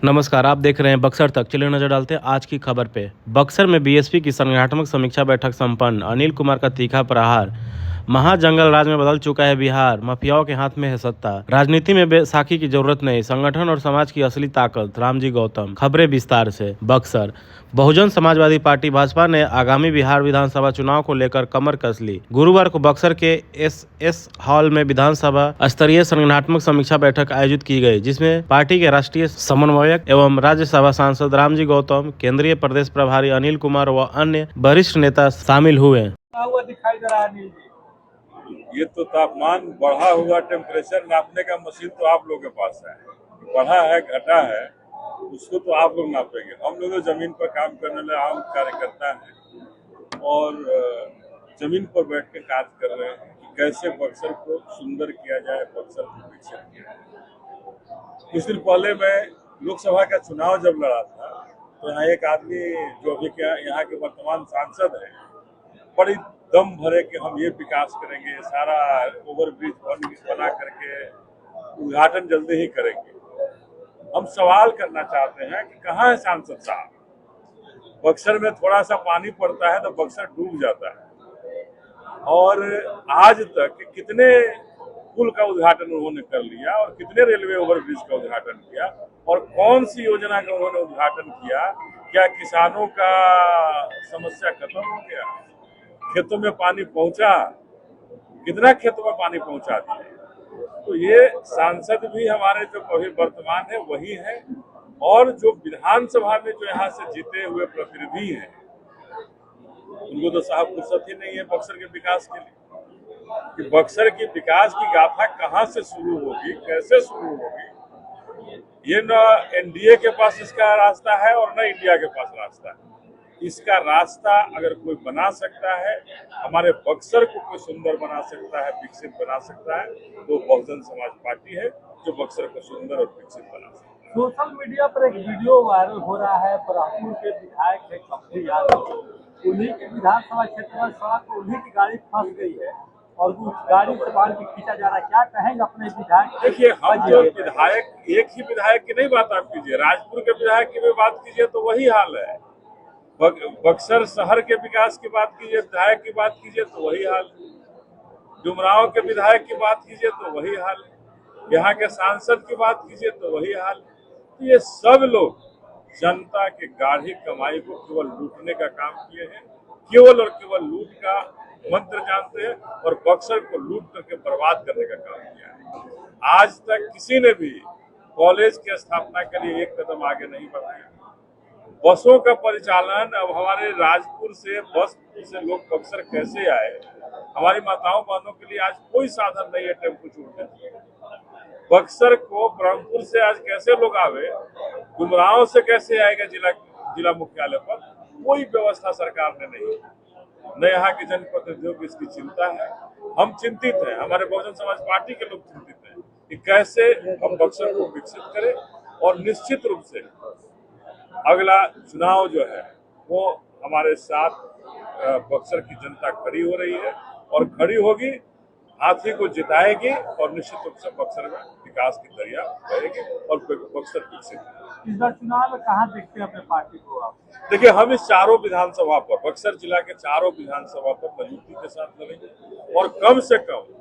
नमस्कार, आप देख रहे हैं बक्सर तक। चलिए नजर डालते हैं आज की खबर पे। बक्सर में बीएसपी की संगठनात्मक समीक्षा बैठक संपन्न। अनिल कुमार का तीखा प्रहार। महाजंगल राज में बदल चुका है बिहार, माफियाओं के हाथ में है सत्ता। राजनीति में बैसाखी की जरूरत नहीं, संगठन और समाज की असली ताकत। रामजी गौतम। खबरें विस्तार से। बक्सर बहुजन समाजवादी पार्टी भाजपा ने आगामी बिहार विधानसभा चुनाव को लेकर कमर कस ली। गुरुवार को बक्सर के एस हॉल में विधानसभा स्तरीय संगठनात्मक समीक्षा बैठक आयोजित की गई, जिसमें पार्टी के राष्ट्रीय समन्वयक एवं राज्यसभा सांसद रामजी गौतम, केंद्रीय प्रदेश प्रभारी अनिल कुमार व अन्य वरिष्ठ नेता शामिल हुए। दिखाई दे रहा है। ये तो तापमान बढ़ा हुआ टेम्परेचर नापने का मशीन तो आप लोगों के पास है। बढ़ा है घटा है उसको तो आप लोग नापेंगे। हम लोग तो जमीन पर काम करने वाले आम कार्यकर्ता हैं और जमीन पर बैठ के कार्य कर रहे हैं कि कैसे बक्सर को सुंदर किया जाए, बक्सर को विकसित किया जाए। कुछ दिन पहले मैं लोकसभा का चुनाव जब लड़ा था तो यहाँ एक आदमी जो अभी यहाँ के वर्तमान सांसद हैं, बड़ी दम भरे कि हम ये विकास करेंगे, सारा ओवरब्रिज बना करके उद्घाटन जल्दी ही करेंगे। हम सवाल करना चाहते हैं कि कहाँ है सांसद साहब? बक्सर में थोड़ा सा पानी पड़ता है तो बक्सर डूब जाता है और आज तक कितने पुल का उद्घाटन उन्होंने कर लिया और कितने रेलवे ओवरब्रिज का उद्घाटन किया और कौन सी योजना का उन्होंने उद्घाटन किया? क्या किसानों का समस्या खत्म हो गया? खेतों में पानी पहुंचा? कितना खेतों में पानी पहुंचा दिया? तो ये सांसद भी हमारे जो अभी वर्तमान है वही है और जो विधानसभा में जो यहाँ से जीते हुए प्रतिनिधि हैं उनको तो साहब फुर्सत ही नहीं है बक्सर के विकास के लिए कि बक्सर की विकास की गाथा कहाँ से शुरू होगी, कैसे शुरू होगी। ये न एनडीए के पास इसका रास्ता है और न इंडिया के पास रास्ता है। इसका रास्ता अगर कोई बना सकता है, हमारे बक्सर को कोई सुंदर बना सकता है, विकसित बना सकता है, तो बहुजन समाज पार्टी है जो बक्सर को सुंदर और विकसित बना सकता है। सोशल मीडिया पर एक वीडियो वायरल हो रहा है। ब्रह्मपुर के विधायक है कमली यादव, उन्हीं के विधानसभा क्षेत्र में सड़क पर उन्हीं की गाड़ी फंस गई है और उस गाड़ी से बाहर भी खींचा जा रहा है। क्या कहेंगे अपने विधायक? देखिए, हम जो विधायक, एक ही विधायक की नहीं बात आप कीजिए, राजपुर के विधायक की भी बात कीजिए तो वही हाल है। बक्सर शहर के विकास की बात कीजिए, विधायक की बात कीजिए तो वही हाल है। डुमरांव के विधायक की बात कीजिए तो वही हाल है। यहाँ के सांसद की बात कीजिए तो वही हाल है। तो ये सब लोग जनता के गाढ़ी कमाई को केवल लूटने का काम किए हैं, केवल और केवल लूट का मंत्र जानते हैं और बक्सर को लूट करके बर्बाद करने का काम किया है। आज तक किसी ने भी कॉलेज की स्थापना के लिए एक कदम आगे नहीं बढ़ाया। बसों का परिचालन, अब हमारे राजपुर से बस से लोग बक्सर कैसे आए? हमारी माताओं बहनों के लिए आज कोई साधन नहीं है टेम्पो छोड़ने के। बक्सर को ब्रह्मपुर से आज कैसे लोग आवे, डुमरांव से कैसे आएगा जिला मुख्यालय पर? कोई व्यवस्था सरकार ने नहीं। न यहाँ के जनप्रतिनिधियों की इसकी चिंता है। हम चिंतित हैं, हमारे बहुजन समाज पार्टी के लोग चिंतित हैं कि कैसे हम बक्सर को विकसित करें और निश्चित रूप से अगला चुनाव जो है वो हमारे साथ बक्सर की जनता खड़ी हो रही है और खड़ी होगी, हाथी को जिताएगी और निश्चित रूप से बक्सर में विकास की दरिया बहेगी और बक्सर विकसित। इस बार चुनाव में कहाँ देखते हैं अपने पार्टी को आप? देखिए, हम इस चारों विधानसभा पर, बक्सर जिला के चारों विधानसभा पर मजबूती के साथ लड़ेंगे और कम से कम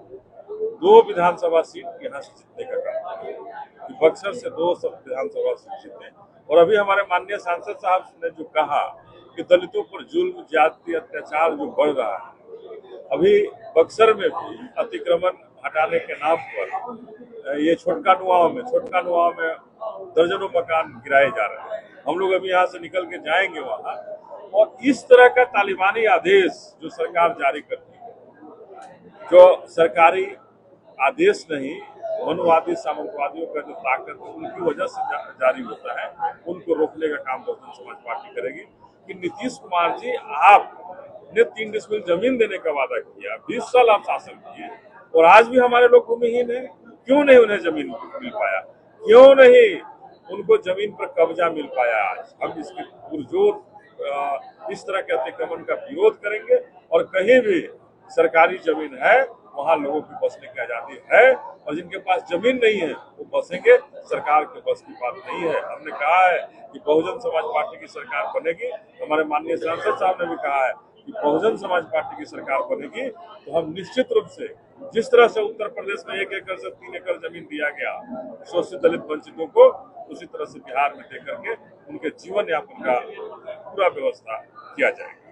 2 विधानसभा सीट यहाँ से जीतने का काम करेंगे। बक्सर से 2 विधानसभा सीट जीते। और अभी हमारे माननीय सांसद साहब ने जो कहा कि दलितों पर जुल्म, जाति, अत्याचार जो बढ़ रहा है, अभी बक्सर में भी अतिक्रमण हटाने के नाम पर ये छोटका नुआव में दर्जनों मकान गिराए जा रहे हैं। हम लोग अभी यहाँ से निकल के जाएंगे वहाँ, और इस तरह का तालिबानी आदेश जो सरकार जारी करती है, जो सरकारी आदेश नहीं, वनवादी सामंतवादियों का जो ताकत उनकी वजह से जारी होता है, उनको रोकने का काम बहुजन समाज पार्टी करेगी। कि नीतीश कुमार जी, आपने 3 डिसमिल जमीन देने का वादा किया, 20 साल आप शासन किए और आज भी हमारे लोग भूमिहीन हैं। क्यों नहीं उन्हें जमीन मिल पाया? क्यों नहीं उनको जमीन पर कब्जा मिल पाया? आज हम इसके पुरजोर इस तरह के अतिक्रमण का विरोध करेंगे और कहीं भी सरकारी जमीन है वहाँ लोगों की बसने की आजादी है, और जिनके पास जमीन नहीं है वो बसेंगे। सरकार के बस की बात नहीं है। हमने कहा है कि बहुजन समाज पार्टी की सरकार बनेगी। हमारे माननीय सांसद साहब ने भी कहा है कि बहुजन समाज पार्टी की सरकार बनेगी तो हम निश्चित रूप से, जिस तरह से उत्तर प्रदेश में 1 एकड़ से 3 एकड़ जमीन दिया गया शोषित दलित वंचितों को, उसी तरह से बिहार में देकर के उनके जीवन यापन का पूरा व्यवस्था किया जाएगा।